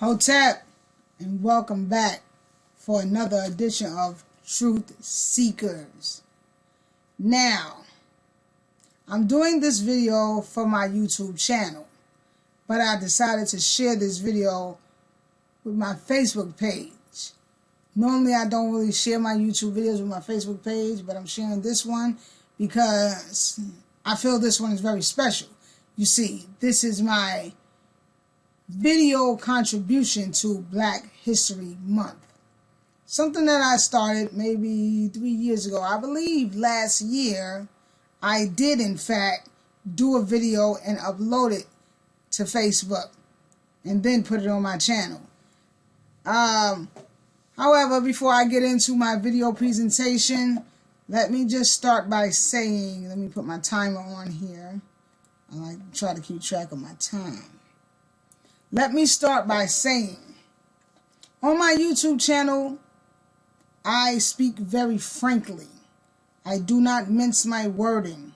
Hotep, and welcome back for another edition of Truth Seekers. Now, I'm doing this video for my YouTube channel, but I decided to share this video with my Facebook page. Normally, I don't really share my YouTube videos with my Facebook page, but I'm sharing this one because I feel this one is very special. You see, this is my video contribution to Black History Month. Something that I started maybe 3 years ago. I believe last year I did in fact do a video and upload it to Facebook and then put it on my channel. However, before I get into my video presentation, let me just start by saying, let me put my timer on here. I like to try to keep track of my time. Let me start by saying, on my YouTube channel, I speak very frankly. I do not mince my wording.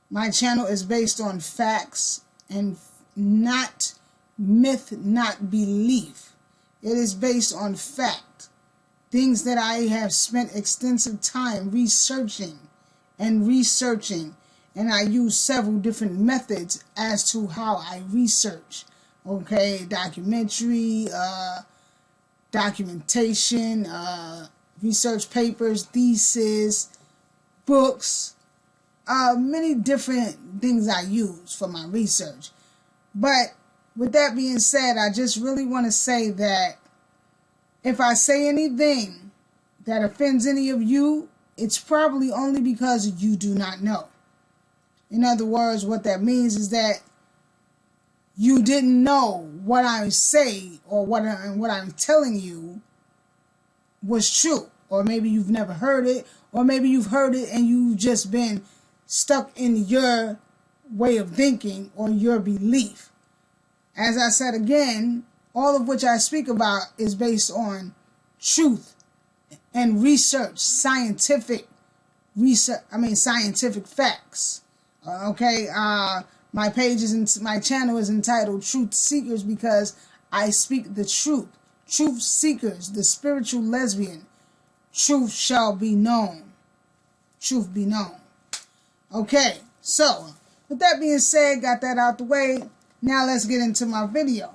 My channel is based on facts and not myth, not belief. It is based on fact. Things that I have spent extensive time researching. And I use several different methods as to how I research. Okay, documentary, documentation, research papers, thesis, books, many different things I use for my research. But with that being said, I just really want to say that if I say anything that offends any of you, it's probably only because you do not know. In other words, what that means is that you didn't know what I say or what I'm telling you was true. Or maybe you've never heard it, or maybe you've heard it and you've just been stuck in your way of thinking or your belief. As I said again, all of which I speak about is based on truth and research, scientific facts. Okay, my channel is entitled Truth Seekers because I speak the truth. Truth Seekers, the spiritual lesbian. Truth shall be known. Truth be known. Okay, so with that being said, got that out the way. Now let's get into my video.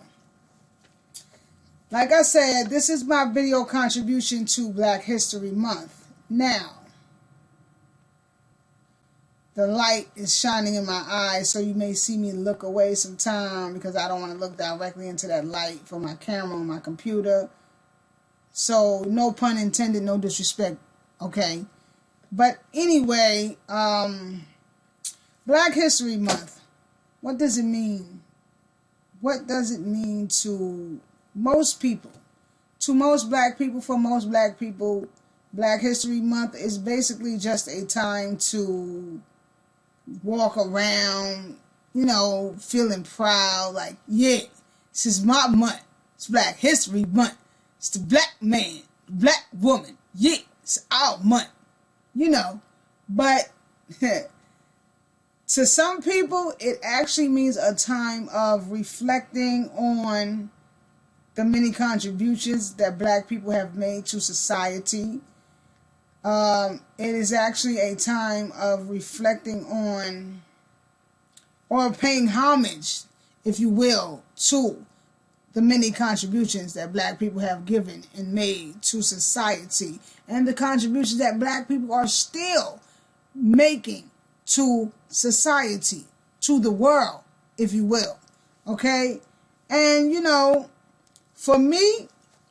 Like I said, this is my video contribution to Black History Month. Now, the light is shining in my eyes, so you may see me look away sometime because I don't want to look directly into that light from my camera on my computer. So, no pun intended, no disrespect, okay? But anyway, Black History Month, what does it mean? What does it mean to most people? To most black people, for most black people, Black History Month is basically just a time to walk around, you know, feeling proud, like, yeah, this is my month. It's Black History Month. It's the black man, the black woman. Yeah, it's our month, you know. But to some people, it actually means a time of reflecting on the many contributions that black people have made to society. It is actually a time of reflecting on, or paying homage, if you will, to the many contributions that black people have given and made to society, and the contributions that black people are still making to society, to the world, if you will. Okay? And, you know, for me,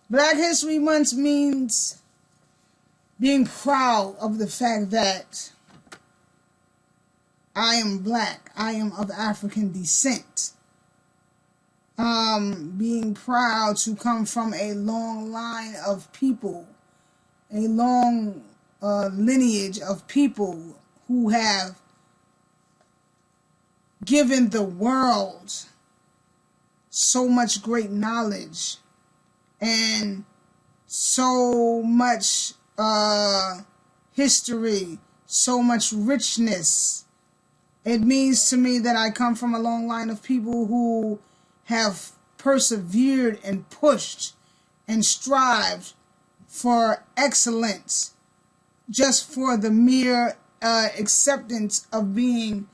Black History Month means being proud of the fact that I am black. I am of African descent. Being proud to come from a long line of people, a long lineage of people who have given the world so much great knowledge and so much history, so much richness. It means to me that I come from a long line of people who have persevered and pushed and strived for excellence just for the mere acceptance of being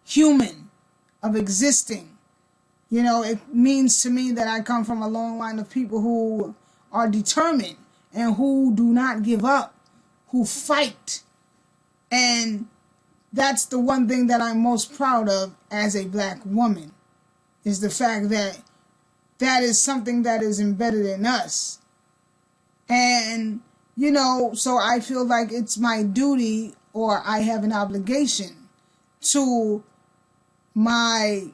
human, of existing. You know, it means to me that I come from a long line of people who are determined and who do not give up, who fight. And that's the one thing that I'm most proud of as a black woman, is the fact that that is something that is embedded in us. And, you know, so I feel like it's my duty, or I have an obligation to my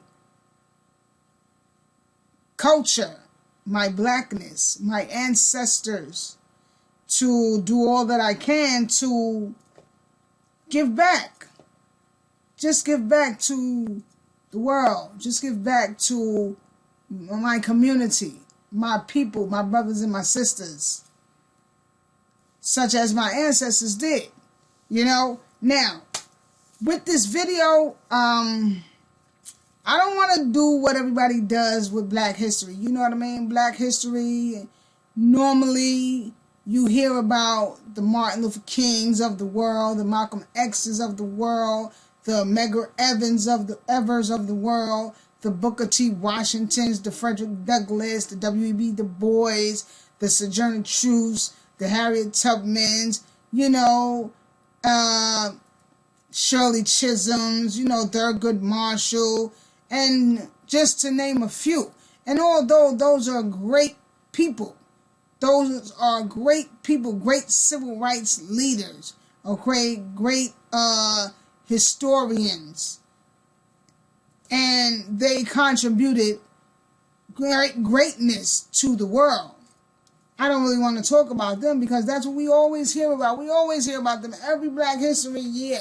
culture, my blackness, my ancestors, to do all that I can to give back. Just give back to the world. Just give back to my community, my people, my brothers and my sisters, such as my ancestors did. You know, now, with this video, I don't want to do what everybody does with Black history. You know what I mean? Black history, normally you hear about the Martin Luther Kings of the world, the Malcolm X's of the world, the Medgar Evers of the world, the Booker T. Washingtons, the Frederick Douglass, the W.E.B. Du Bois, the Sojourner Truths, the Harriet Tubmans, you know, Shirley Chisholms, you know, Thurgood Marshall, and just to name a few. And although those are great people, those are great people, great civil rights leaders, okay, great historians, and they contributed greatness to the world. I don't really want to talk about them because that's what we always hear about. We always hear about them every Black History year.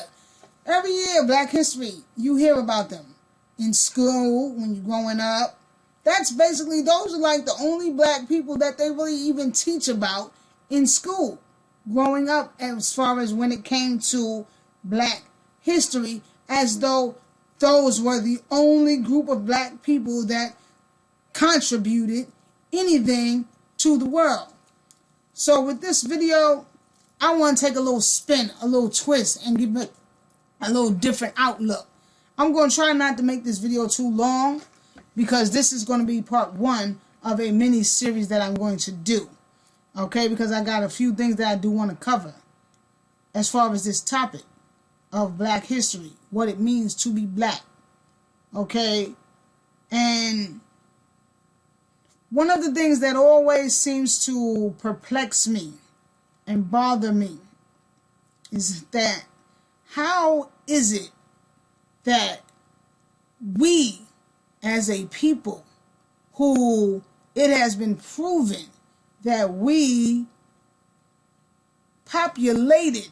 Every year, Black History, you hear about them. In school, when you're growing up. That's basically, those are like the only black people that they really even teach about in school. Growing up, as far as when it came to Black history, as though those were the only group of black people that contributed anything to the world. So with this video, I want to take a little spin, a little twist, and give it a little different outlook. I'm going to try not to make this video too long because this is going to be part 1 of a mini series that I'm going to do. Okay, because I got a few things that I do want to cover as far as this topic of Black history, what it means to be black. Okay, and one of the things that always seems to perplex me and bother me is that how is it that we as a people who it has been proven that we populated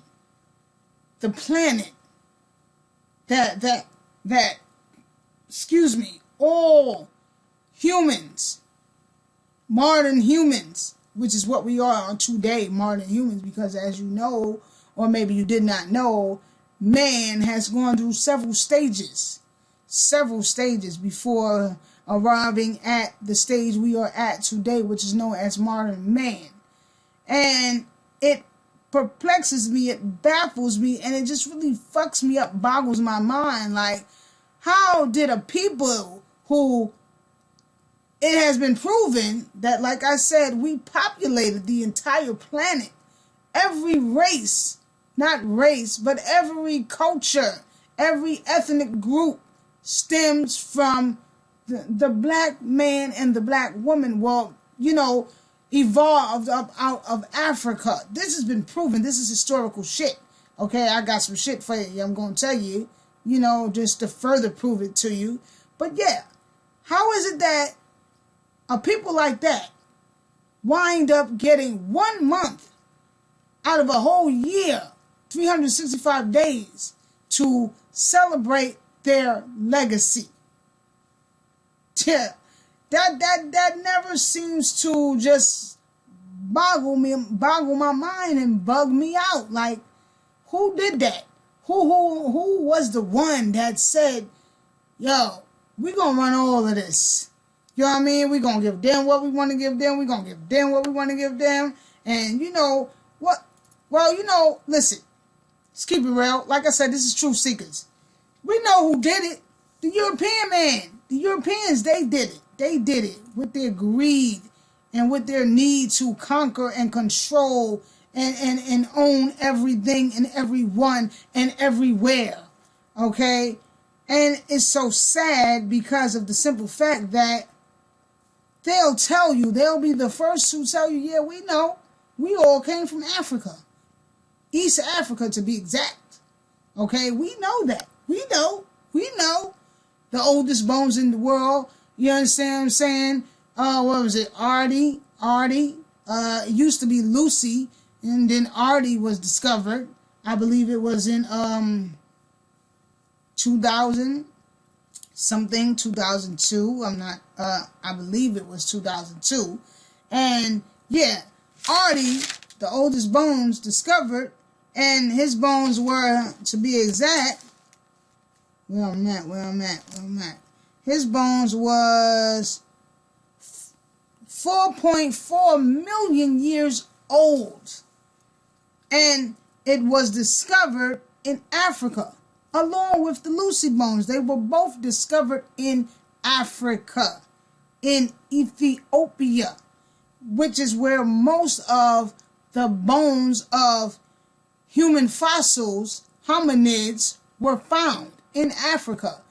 the planet, that excuse me, all humans, modern humans, which is what we are today, modern humans, because as you know, or maybe you did not know, man has gone through several stages before arriving at the stage we are at today, which is known as modern man. And it perplexes me, it baffles me, and it just really fucks me up, boggles my mind. Like, how did a people who it has been proven that, like I said, we populated the entire planet, every race, not race, but every culture, every ethnic group stems from the black man and the black woman, well, you know, evolved up out of Africa. This has been proven. This is historical shit. Okay, I got some shit for you. I'm going to tell you, you know, just to further prove it to you. But yeah, how is it that a people like that wind up getting 1 month out of a whole year, 365 days, to celebrate their legacy? Yeah, that never seems to just boggle my mind and bug me out. Like, who did that? Who was the one that said, yo, we're gonna run all of this? You know what I mean? We're going to give them what we want to give them. We're going to give them what we want to give them. And you know what? Well, you know, listen, let's keep it real. Like I said, this is Truth Seekers. We know who did it. The European man. The Europeans, they did it. They did it with their greed and with their need to conquer and control and own everything and everyone and everywhere. Okay? And it's so sad because of the simple fact that they'll tell you, they'll be the first to tell you, yeah, we know. We all came from Africa. East Africa, to be exact. Okay? We know that. We know. We know. The oldest bones in the world. You understand what I'm saying? What was it? Artie. It used to be Lucy. And then Artie was discovered. I believe it was in 2000 something, 2002. I'm not, I believe it was 2002. And yeah, Artie, the oldest bones discovered, and his bones were, to be exact, where I'm at. His bones was 4.4 million years old. And it was discovered in Africa, along with the Lucy bones. They were both discovered in Africa, in Ethiopia, which is where most of the bones of human fossils, hominids, were found. In Africa,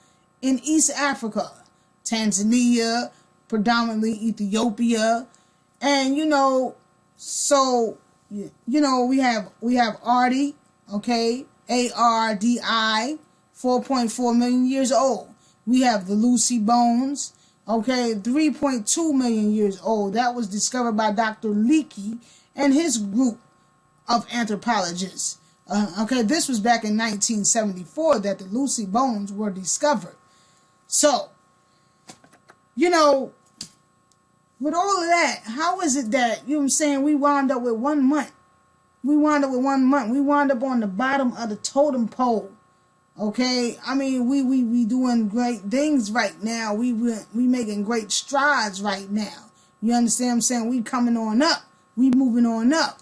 in East Africa, Tanzania, predominantly Ethiopia, and you know, so you know, we have Artie, okay, Ardi, 4.4 million years old. We have the Lucy bones, okay, 3.2 million years old. That was discovered by Dr. Leakey and his group of anthropologists. Okay, this was back in 1974 that the Lucy bones were discovered. So, you know, with all of that, how is it that, you know what I'm saying, we wound up with 1 month? We wound up with 1 month. We wound up on the bottom of the totem pole. Okay? I mean, we doing great things right now. We making great strides right now. You understand what I'm saying? We coming on up. We moving on up.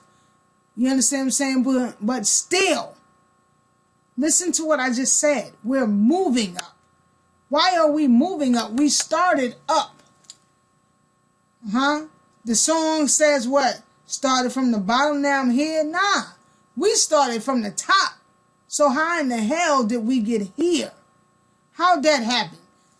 You understand what I'm saying? But still, listen to what I just said. We're moving up. Why are we moving up? We started up. The song says what? Started from the bottom, now I'm here? Nah. We started from the top. So how in the hell did we get here? How'd that happen?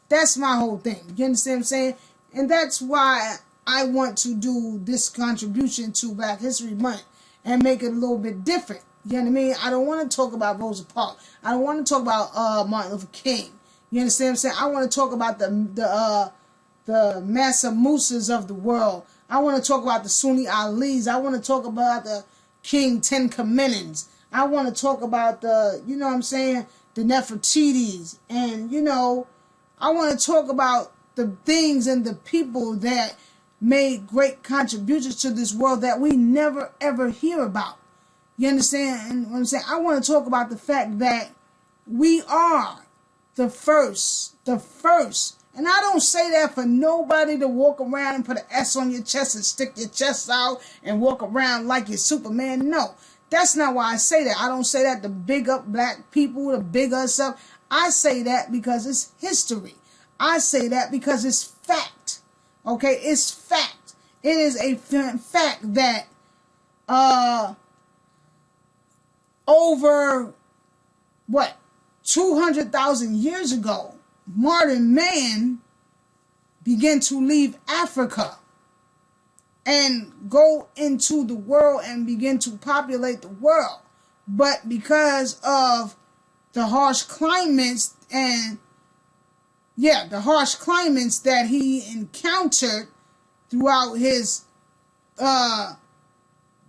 That's my whole thing. You understand what I'm saying? And that's why I want to do this contribution to Black History Month and make it a little bit different. You know what I mean? I don't want to talk about Rosa Parks. I don't want to talk about Martin Luther King. You understand what I'm saying? I want to talk about the Mansa Musas of the world. I want to talk about the Sunni Alis. I want to talk about the King Ten Commandments. I want to talk about the, you know what I'm saying, the Nefertiti's. And, you know, I want to talk about the things and the people that made great contributions to this world that we never ever hear about. You understand? And what I'm saying? I want to talk about the fact that we are the first. And I don't say that for nobody to walk around and put an S on your chest and stick your chest out and walk around like you're Superman. No, that's not why I say that. I don't say that to big up black people, to big us up. I say that because it's history. I say that because it's fact. Okay, it's fact. It is a fact that over, 200,000 years ago, modern man began to leave Africa and go into the world and begin to populate the world. But because of the harsh climates and the harsh climates that he encountered throughout his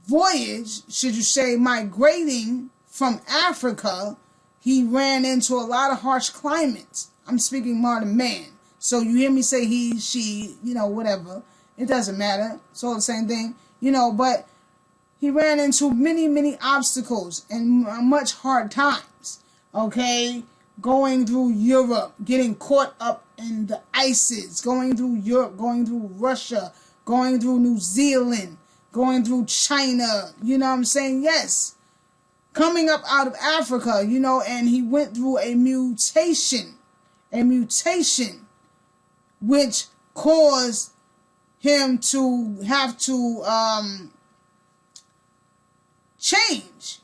voyage, should you say, migrating from Africa, he ran into a lot of harsh climates. I'm speaking modern man. So you hear me say he, she, you know, whatever. It doesn't matter. It's all the same thing. You know, but he ran into many, many obstacles and much hard times. Okay? Going through Europe, getting caught up and the ISIS, going through Europe, going through Russia, going through New Zealand, going through China, you know what I'm saying? Yes. Coming up out of Africa, you know, and he went through a mutation which caused him to have to change.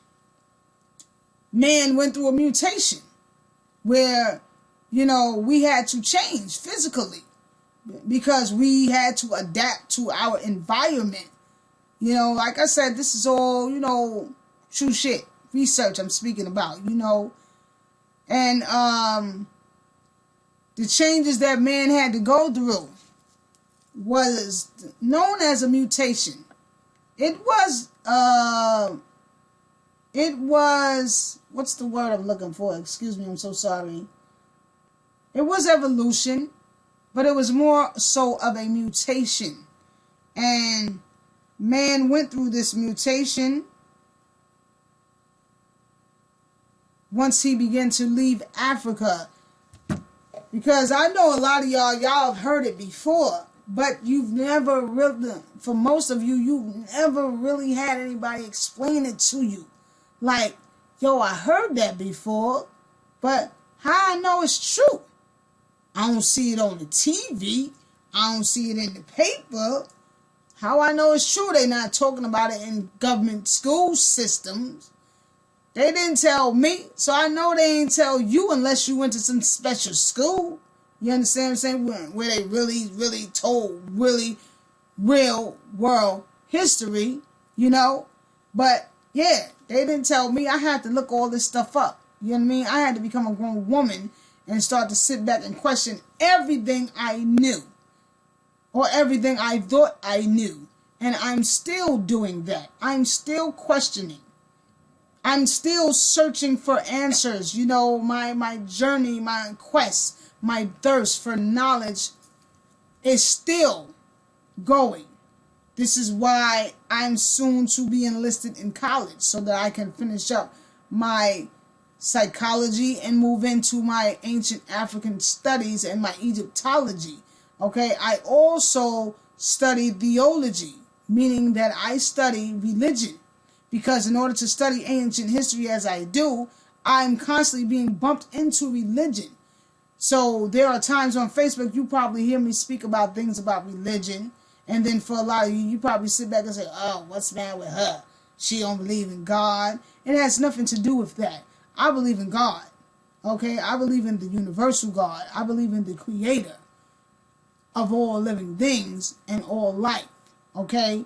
Man went through a mutation where, you know, we had to change physically because we had to adapt to our environment. You know, like I said, this is all, you know, true shit. Research I'm speaking about, you know. And the changes that man had to go through was known as a mutation. It was, what's the word I'm looking for? Excuse me, I'm so sorry. It was evolution, but it was more so of a mutation. And man went through this mutation once he began to leave Africa. Because I know a lot of y'all have heard it before, but you've never really, for most of you, you've never really had anybody explain it to you. Like, yo, I heard that before, but how I know it's true? I don't see it on the TV. I don't see it in the paper. How I know it's true? They're not talking about it in government school systems. They didn't tell me, so I know they ain't tell you unless you went to some special school. You understand what I'm saying? Where they really told really real world history, you know? But yeah, they didn't tell me. I had to look all this stuff up. You know what I mean? I had to become a grown woman and start to sit back and question everything I knew or everything I thought I knew. And I'm still doing that. I'm still questioning. I'm still searching for answers. You know, my journey, my quest, my thirst for knowledge is still going. This is why I'm soon to be enlisted in college so that I can finish up my psychology and move into my ancient African studies and my Egyptology. Okay, I also study theology, meaning that I study religion. Because in order to study ancient history as I do, I'm constantly being bumped into religion. So there are times on Facebook you probably hear me speak about things about religion. And then for a lot of you, you probably sit back and say, oh, what's the matter with her? She don't believe in God. It has nothing to do with that. I believe in God. Okay? I believe in the universal God. I believe in the creator of all living things and all life. Okay?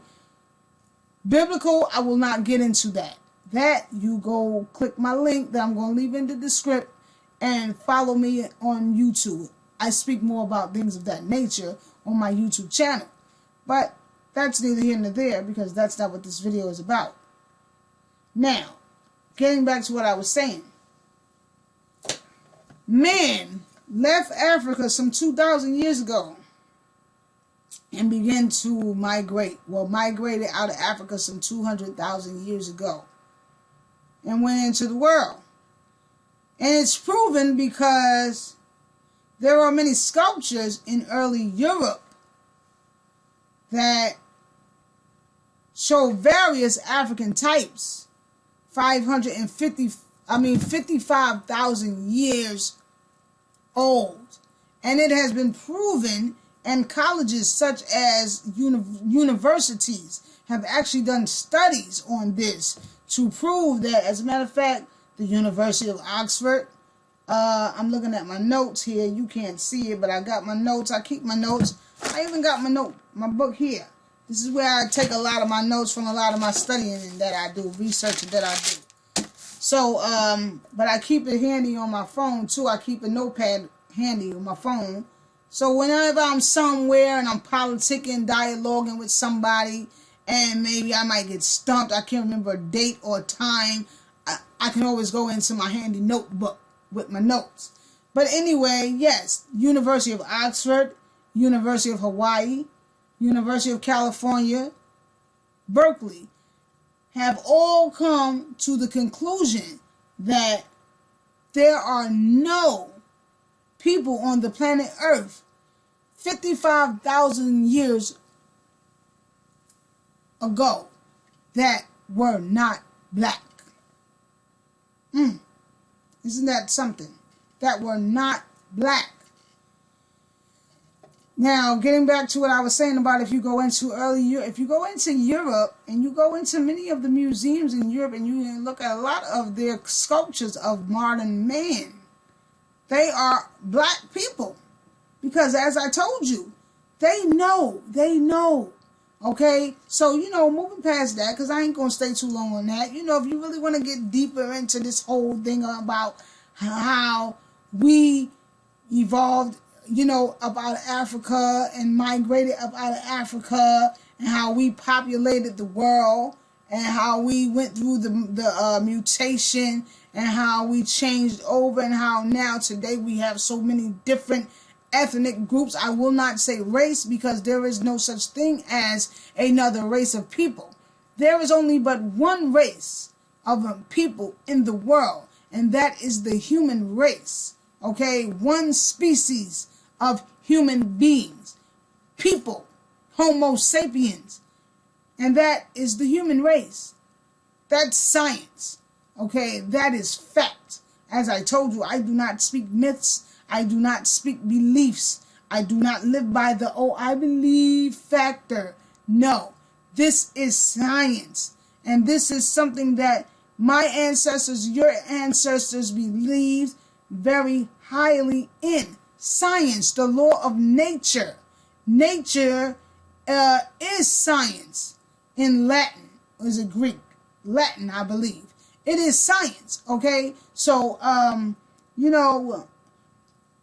Biblical, I will not get into that. That, you go click my link that I'm going to leave in the description and follow me on YouTube. I speak more about things of that nature on my YouTube channel. But that's neither here nor there because that's not what this video is about. Now, getting back to what I was saying. Man left Africa some 2,000 years ago and began to migrate. Well, migrated out of Africa some 200,000 years ago and went into the world. And it's proven because there are many sculptures in early Europe that show various African types 55,000 years old. And it has been proven, and colleges such as universities have actually done studies on this to prove that, as a matter of fact, the University of Oxford, I'm looking at my notes here. You can't see it, but I got my notes. I keep my notes. I even got my book here. This is where I take a lot of my notes from a lot of my studying that I do, research that I do. So, but I keep it handy on my phone too. I keep a notepad handy on my phone. So whenever I'm somewhere and I'm politicking, dialoguing with somebody, and maybe I might get stumped, I can't remember a date or time, I can always go into my handy notebook with my notes. But anyway, yes, University of Oxford, University of Hawaii, University of California, Berkeley, have all come to the conclusion that there are no people on the planet Earth 55,000 years ago that were not black. Isn't that something? That were not black. Now, getting back to what I was saying about if you go into Europe and you go into many of the museums in Europe and you look at a lot of their sculptures of modern man, they are black people. Because as I told you, they know. Okay? So, moving past that, because I ain't going to stay too long on that. If you really want to get deeper into this whole thing about how we evolved, about Africa and migrated up out of Africa and how we populated the world and how we went through the mutation and how we changed over and how now today we have so many different ethnic groups. I will not say race because there is no such thing as another race of people. There is only but one race of people in the world, and that is the human race. Okay, one species of human beings, people, Homo sapiens, and that is the human race. That's science. Okay, that is fact. As I told you, I do not speak myths. I do not speak beliefs. I do not live by the, I believe factor. No, this is science. And this is something that my ancestors, your ancestors believed very highly in. Science, the law of nature. Nature is science in Latin. Or is it Greek? Latin, I believe. It is science, okay? So,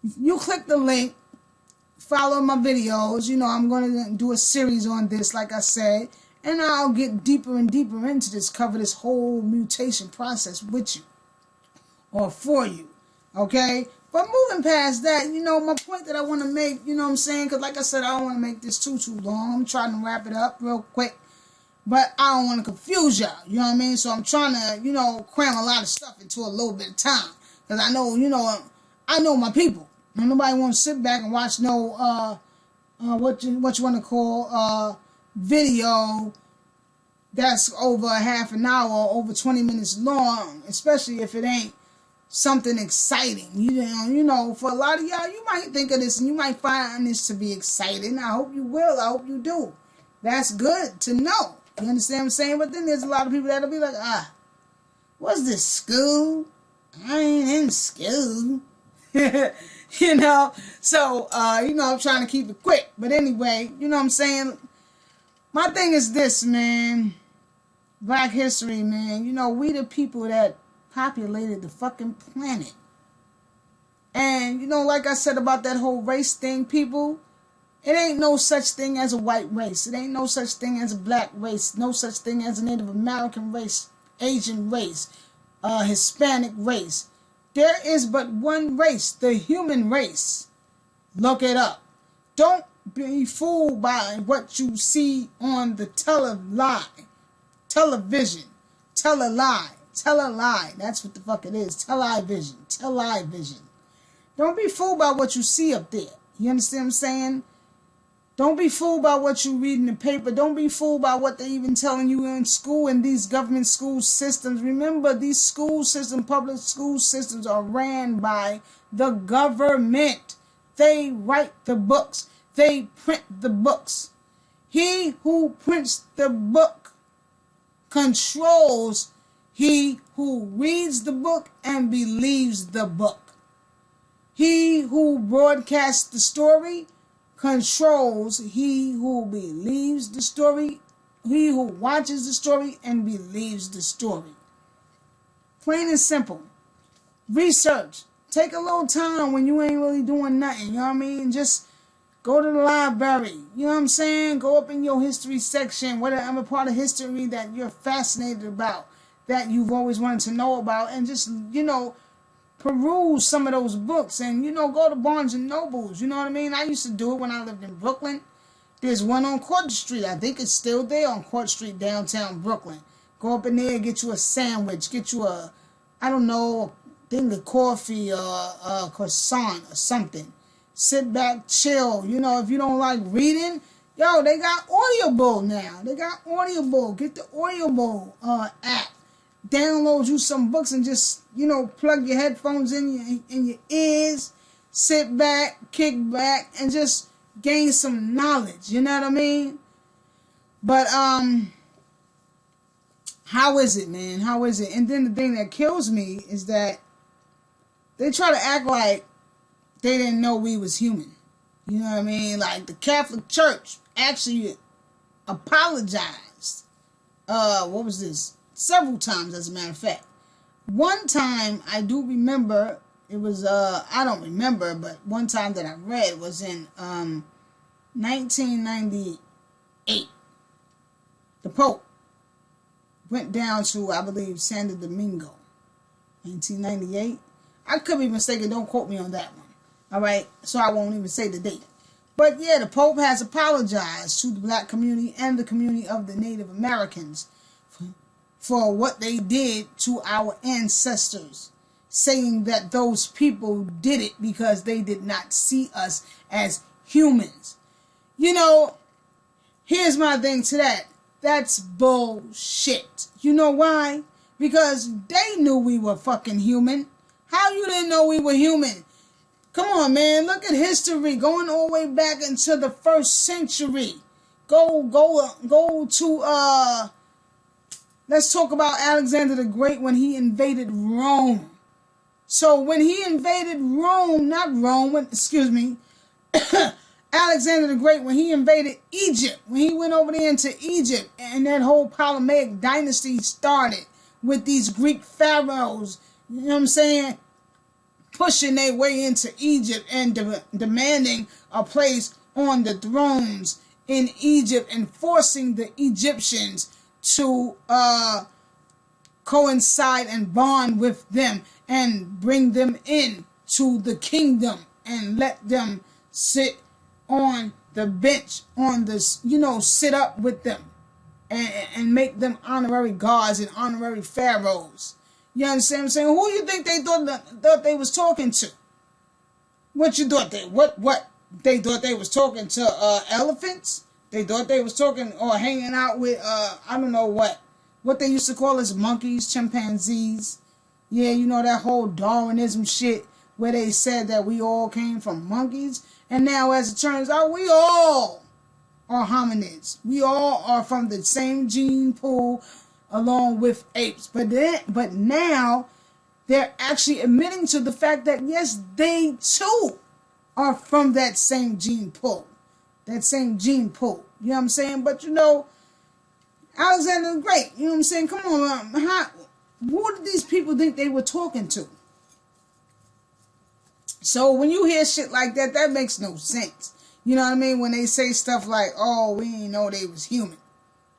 you click the link, follow my videos. I'm going to do a series on this, like I said, and I'll get deeper and deeper into this, cover this whole mutation process with you or for you, okay? But moving past that, my point that I want to make, what I'm saying? Because like I said, I don't want to make this too long. I'm trying to wrap it up real quick. But I don't want to confuse y'all, you know what I mean? So I'm trying to, cram a lot of stuff into a little bit of time. Because I know, I know my people. And nobody wants to sit back and watch no, what you want to call, video that's over a half an hour, over 20 minutes long, especially if it ain't something exciting. For a lot of y'all, you might think of this and you might find this to be exciting. I hope you will. I hope you do. That's good to know. You understand what I'm saying? But then there's a lot of people that'll be like, what's this, school? I ain't in school. So, I'm trying to keep it quick. But anyway, you know what I'm saying? My thing is this, man. Black history, man. We the people that populated the fucking planet. And, like I said about that whole race thing, people, it ain't no such thing as a white race. It ain't no such thing as a black race. No such thing as a Native American race, Asian race, Hispanic race. There is but one race, the human race. Look it up. Don't be fooled by what you see on the television. Tell a lie. That's what the fuck it is. Television. Don't be fooled by what you see up there. You understand what I'm saying? Don't be fooled by what you read in the paper. Don't be fooled by what they're even telling you in school and these government school systems. Remember, these school systems, public school systems are ran by the government. They write the books. They print the books. He who prints the book controls he who reads the book and believes the book. He who broadcasts the story controls he who believes the story, he who watches the story and believes the story. Plain and simple. Research. Take a little time when you ain't really doing nothing, you know what I mean? Just go to the library, you know what I'm saying? Go up in your history section, whatever part of history that you're fascinated about, that you've always wanted to know about, and just, peruse some of those books and, go to Barnes and Nobles. You know what I mean? I used to do it when I lived in Brooklyn. There's one on Court Street. I think it's still there on Court Street, downtown Brooklyn. Go up in there, get you a sandwich, get you a thing of coffee or a croissant or something. Sit back, chill. You know, if you don't like reading, yo, they got Audible now. They got Audible. Get the Audible app. Download you some books and just, you know, plug your headphones in your ears. Sit back, kick back, and just gain some knowledge. You know what I mean? But how is it, man? How is it? And then the thing that kills me is that they try to act like they didn't know we was human. You know what I mean? Like the Catholic Church actually apologized. What was this? Several times, as a matter of fact. One time, I do remember, it was, I don't remember, but one time that I read was in 1998. The Pope went down to, I believe, Santo Domingo. 1998. I could be mistaken. Don't quote me on that one. All right? So I won't even say the date. But yeah, the Pope has apologized to the black community and the community of the Native Americans for what they did to our ancestors, saying that those people did it because they did not see us as humans. You know, here's my thing to that. That's bullshit. You know why? Because they knew we were fucking human. How you didn't know we were human? Come on, man. Look at history. Going all the way back into the 1st century. Go to, let's talk about Alexander the Great when he invaded Rome. So when he invaded Rome, Alexander the Great, when he invaded Egypt, when he went over there into Egypt, and that whole Ptolemaic dynasty started with these Greek pharaohs, you know what I'm saying, pushing their way into Egypt and demanding a place on the thrones in Egypt and forcing the Egyptians to coincide and bond with them and bring them in to the kingdom and let them sit on the bench, on this, you know, sit up with them and make them honorary gods and honorary pharaohs. You understand what I'm saying? Who you think they thought they was talking to? What you thought they, what? They thought they was talking to elephants? They thought they was talking or hanging out with, I don't know what they used to call us, monkeys, chimpanzees. Yeah, you know, that whole Darwinism shit where they said that we all came from monkeys. And now, as it turns out, we all are hominids. We all are from the same gene pool along with apes. But now, they're actually admitting to the fact that, yes, they too are from that same gene pool. That same gene pool. You know what I'm saying? But, you know, Alexander the Great, you know what I'm saying? Come on, who did these people think they were talking to? So when you hear shit like that, that makes no sense. You know what I mean? When they say stuff like, oh, we didn't know they was human.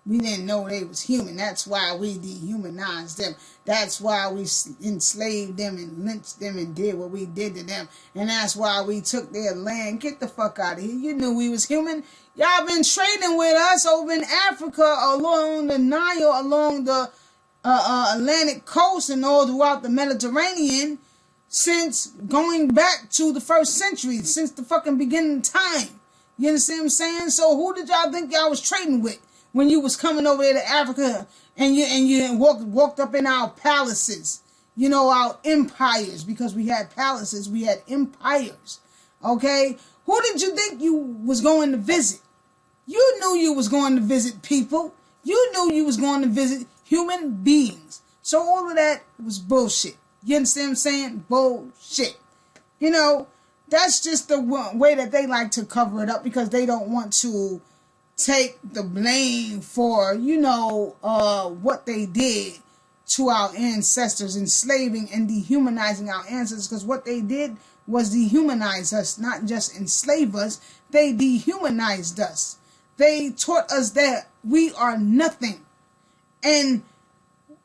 We didn't know they was human. That's why we dehumanized them. That's why we enslaved them and lynched them and did what we did to them. And that's why we took their land. Get the fuck out of here. You knew we was human. Y'all been trading with us over in Africa, along the Nile, along the Atlantic coast and all throughout the Mediterranean since going back to the 1st century, since the fucking beginning of time. You understand what I'm saying? So who did y'all think y'all was trading with when you was coming over there to Africa and you walked up in our palaces, you know, our empires, because we had palaces, we had empires, okay? Who did you think you was going to visit? You knew you was going to visit people. You knew you was going to visit human beings. So all of that was bullshit. You understand what I'm saying? Bullshit. You know, that's just the way that they like to cover it up because they don't want to take the blame for, you know, what they did to our ancestors, enslaving and dehumanizing our ancestors, because what they did was dehumanize us, not just enslave us. They dehumanized us. They taught us that we are nothing. And,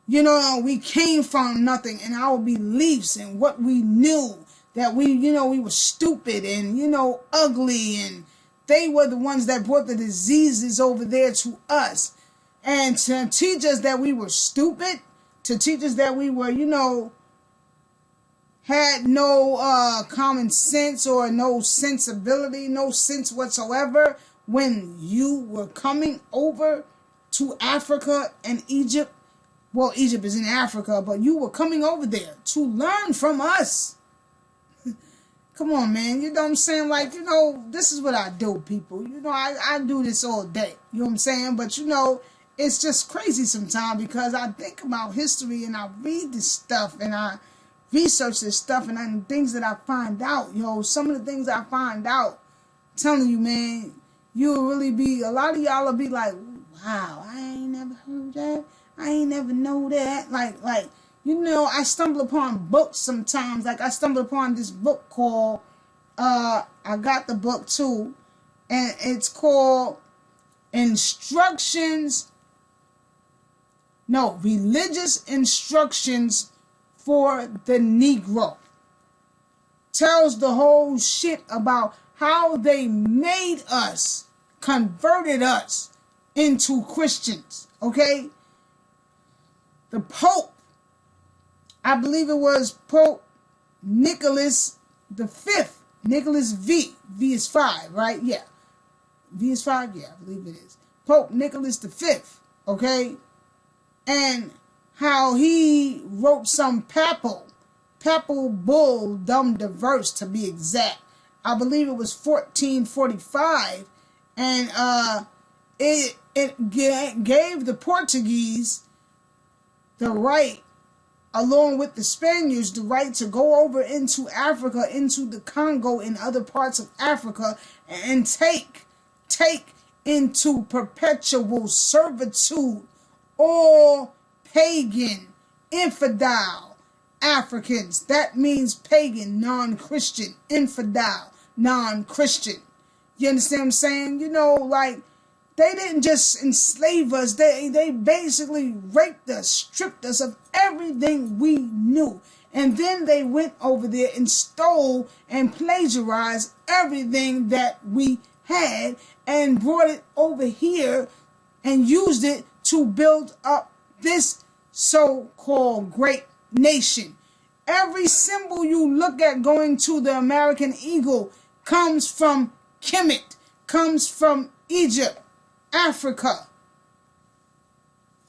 you know, we came from nothing, and our beliefs and what we knew, that we, you know, we were stupid and, you know, ugly, and they were the ones that brought the diseases over there to us. And to teach us that we were stupid, to teach us that we were, you know, had no common sense or no sensibility, no sense whatsoever when you were coming over to Africa and Egypt. Well, Egypt is in Africa, but you were coming over there to learn from us. Come on, man. You know what I'm saying? Like, you know, this is what I do, people. You know, I do this all day. You know what I'm saying? But, you know, it's just crazy sometimes because I think about history and I read this stuff and I research this stuff and things that I find out. Yo, some of the things I find out, I'm telling you, man, you'll really be, a lot of y'all will be like, wow, I ain't never heard that. I ain't never know that. Like, you know, I stumble upon books sometimes. Like, I stumbled upon this book called, I got the book too, and it's called Religious Instructions for the Negro. Tells the whole shit about how they made us, converted us into Christians, okay? The Pope, I believe it was Pope Nicholas V. Nicholas V. V is 5, right? Yeah. V is 5? Yeah, I believe it is. Pope Nicholas V, okay? And how he wrote some papal bull, dumb diverse to be exact. I believe it was 1445. And it gave the Portuguese the right, along with the Spaniards, the right to go over into Africa, into the Congo and other parts of Africa, and take into perpetual servitude all pagan, infidel Africans. That means pagan, non-Christian, infidel, non-Christian. You understand what I'm saying? You know, like, they didn't just enslave us. They basically raped us, stripped us of everything we knew. And then they went over there and stole and plagiarized everything that we had and brought it over here and used it to build up this so-called great nation. Every symbol you look at going to the American eagle comes from Kemet, comes from Egypt, Africa.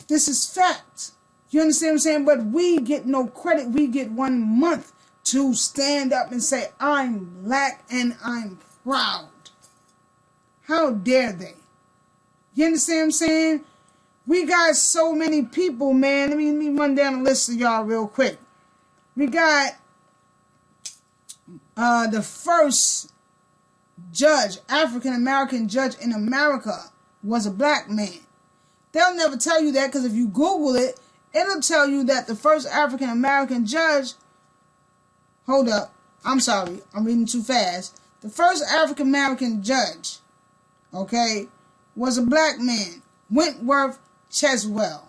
This is fact. You understand what I'm saying? But we get no credit. We get 1 month to stand up and say, I'm black and I'm proud. How dare they? You understand what I'm saying? We got so many people, man. Let me run down the list of y'all real quick. We got the first judge, African-American judge in America, was a black man. They'll never tell you that because if you Google it, it'll tell you that the first African-American judge, hold up, I'm sorry, I'm reading too fast. The first African-American judge, okay, was a black man, Wentworth Cheswell,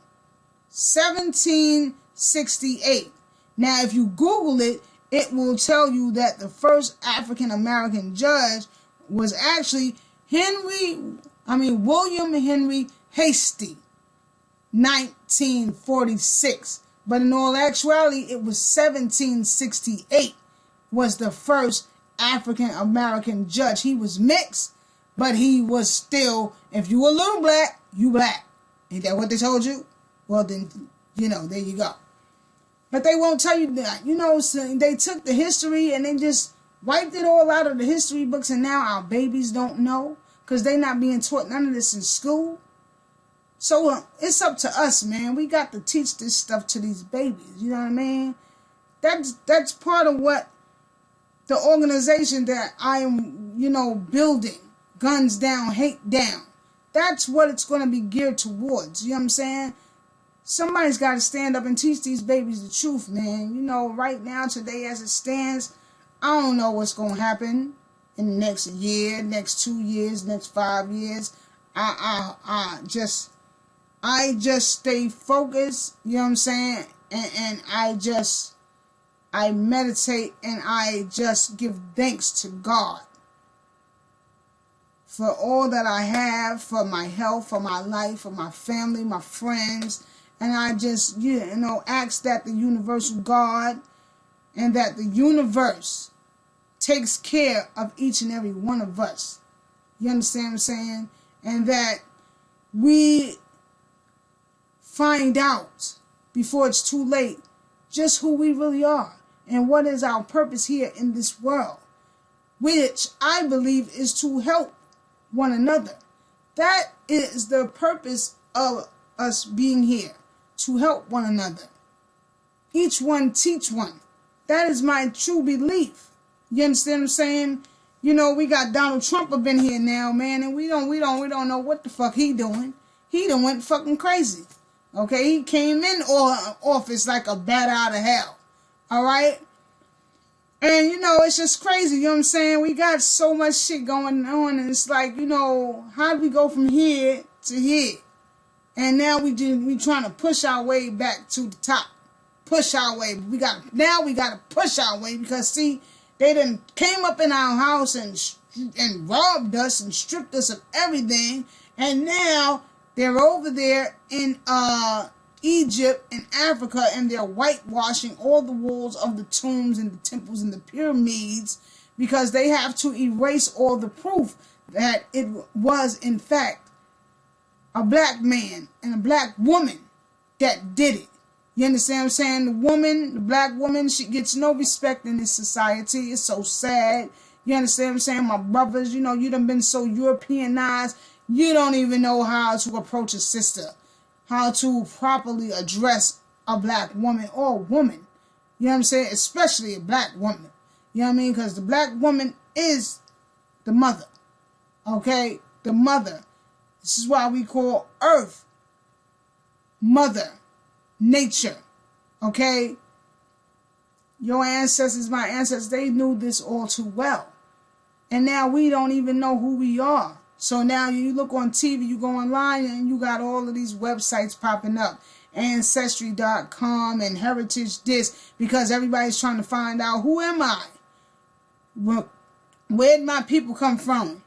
1768. Now, if you Google it, it will tell you that the first African-American judge was actually William Henry Hasty, 1946. But in all actuality, it was 1768 was the first African-American judge. He was mixed, but he was still, if you were a little black, you black. Ain't that what they told you? Well, then, you know, there you go. But they won't tell you that. You know, so they took the history and they just wiped it all out of the history books, and now our babies don't know because they're not being taught none of this in school. So it's up to us, man. We got to teach this stuff to these babies. You know what I mean? That's part of what the organization that I am, you know, building, Guns Down, Hate Down. That's what it's going to be geared towards. You know what I'm saying? Somebody's got to stand up and teach these babies the truth, man. You know, right now, today as it stands, I don't know what's going to happen in the next year, next 2 years, next 5 years. I just stay focused, you know what I'm saying? And I meditate and I just give thanks to God for all that I have, for my health, for my life, for my family, my friends. And I just, you know, ask that the universal God and that the universe takes care of each and every one of us. You understand what I'm saying? And that we find out before it's too late just who we really are and what is our purpose here in this world, which I believe is to help one another. That is the purpose of us being here, to help one another. Each one teach one. That is my true belief. You understand what I'm saying? You know, we got Donald Trump up in here now, man, and we don't know what the fuck he doing. He done went fucking crazy. Okay, he came in office like a bat out of hell. All right? And, you know, it's just crazy, you know what I'm saying? We got so much shit going on, and it's like, you know, how do we go from here to here? And now we trying to push our way back to the top. Push our way. Now we got to push our way because, see, they done came up in our house and robbed us and stripped us of everything, and now they're over there in Egypt and Africa, and they're whitewashing all the walls of the tombs and the temples and the pyramids because they have to erase all the proof that it was, in fact, a black man and a black woman that did it. You understand what I'm saying? The black woman, she gets no respect in this society. It's so sad. You understand what I'm saying? My brothers, you know, you done been so Europeanized, you don't even know how to approach a sister, how to properly address a black woman or woman. You know what I'm saying? Especially a black woman. You know what I mean? Because the black woman is the mother. Okay? The mother. This is why we call Earth Mother Nature. Okay? Your ancestors, my ancestors, they knew this all too well. And now we don't even know who we are. So now you look on TV, you go online, and you got all of these websites popping up. Ancestry.com and Heritage this, because everybody's trying to find out, who am I? Where did my people come from?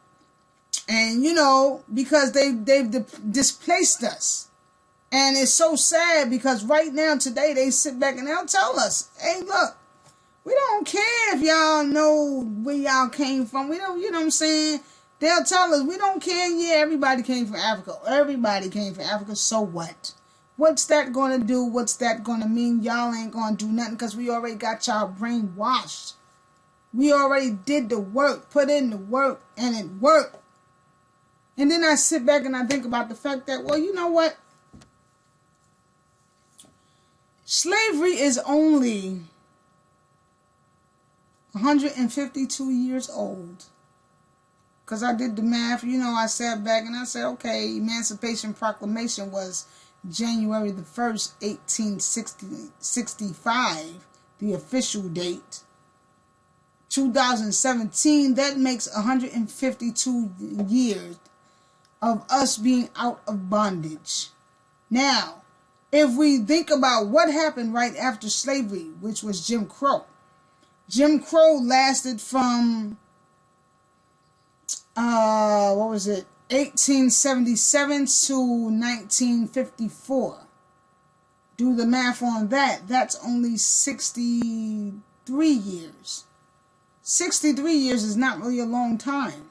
And, you know, because they've displaced us. And it's so sad because right now, today, they sit back and they'll tell us, hey, look, we don't care if y'all know where y'all came from. We don't, you know what I'm saying? They'll tell us, we don't care. Yeah, everybody came from Africa. Everybody came from Africa. So what? What's that going to do? What's that going to mean? Y'all ain't going to do nothing because we already got y'all brainwashed. We already did the work, put in the work, and it worked. And then I sit back and I think about the fact that, well, you know what? Slavery is only 152 years old. Because I did the math, you know, I sat back and I said, okay, Emancipation Proclamation was January the 1st, 1865, the official date. 2017, that makes 152 years of us being out of bondage. Now, if we think about what happened right after slavery, which was Jim Crow. Jim Crow lasted from 1877 to 1954. Do the math on that. That's only 63 years. 63 years is not really a long time.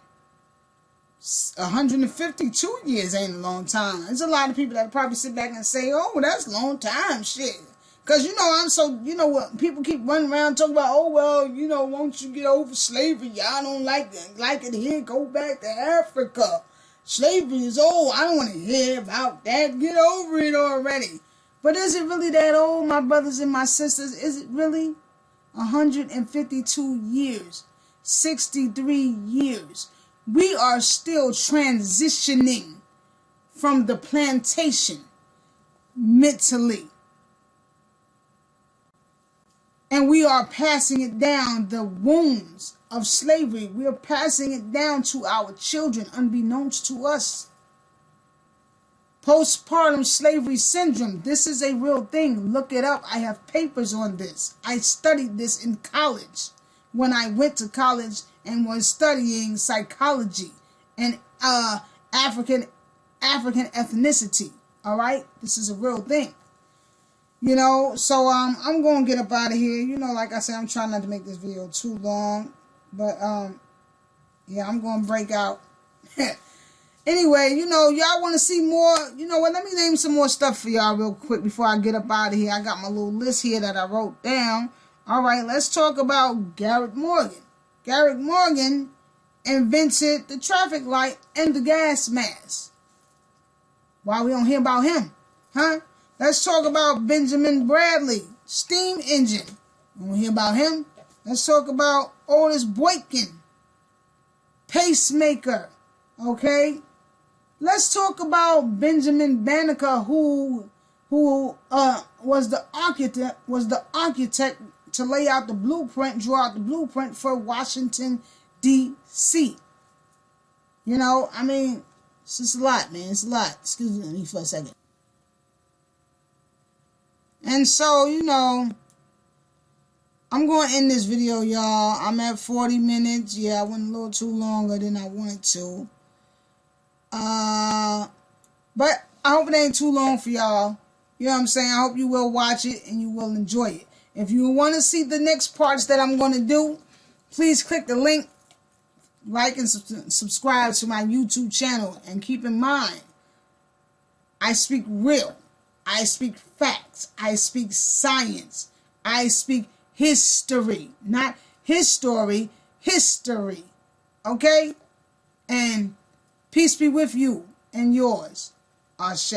152 years ain't a long time. There's a lot of people that probably sit back and say, oh, that's a long time, shit. Because, you know, I'm so, you know what, people keep running around talking about, oh, well, you know, won't you get over slavery? Y'all don't like it here, go back to Africa. Slavery is old. I don't want to hear about that. Get over it already. But is it really that old, my brothers and my sisters? Is it really? 152 years. 63 years. We are still transitioning from the plantation mentally. And we are passing it down, the wounds of slavery. We are passing it down to our children, unbeknownst to us. Postpartum slavery syndrome. This is a real thing. Look it up. I have papers on this. I studied this in college when I went to college and was studying psychology and African ethnicity. All right? This is a real thing. You know, so I'm going to get up out of here. You know, like I said, I'm trying not to make this video too long. But, yeah, I'm going to break out. Anyway, you know, y'all want to see more. You know what, let me name some more stuff for y'all real quick before I get up out of here. I got my little list here that I wrote down. All right, let's talk about Garrett Morgan. Garrett Morgan invented the traffic light and the gas mask. Why we don't hear about him? Huh? Let's talk about Benjamin Bradley, steam engine. We don't hear about him. Let's talk about Otis Boykin, pacemaker. Okay? Let's talk about Benjamin Banneker, who was the architect to lay out the blueprint, draw out the blueprint for Washington, D.C. You know, I mean, it's just a lot, man. It's a lot. Excuse me for a second. And so, you know, I'm going to end this video, y'all. I'm at 40 minutes. Yeah, I went a little too longer than I wanted to. But I hope it ain't too long for y'all. You know what I'm saying? I hope you will watch it and you will enjoy it. If you want to see the next parts that I'm going to do, please click the link, like and subscribe to my YouTube channel. And keep in mind, I speak real. I speak facts. I speak science. I speak history. Not his story, history. Okay? And peace be with you and yours. Ashe.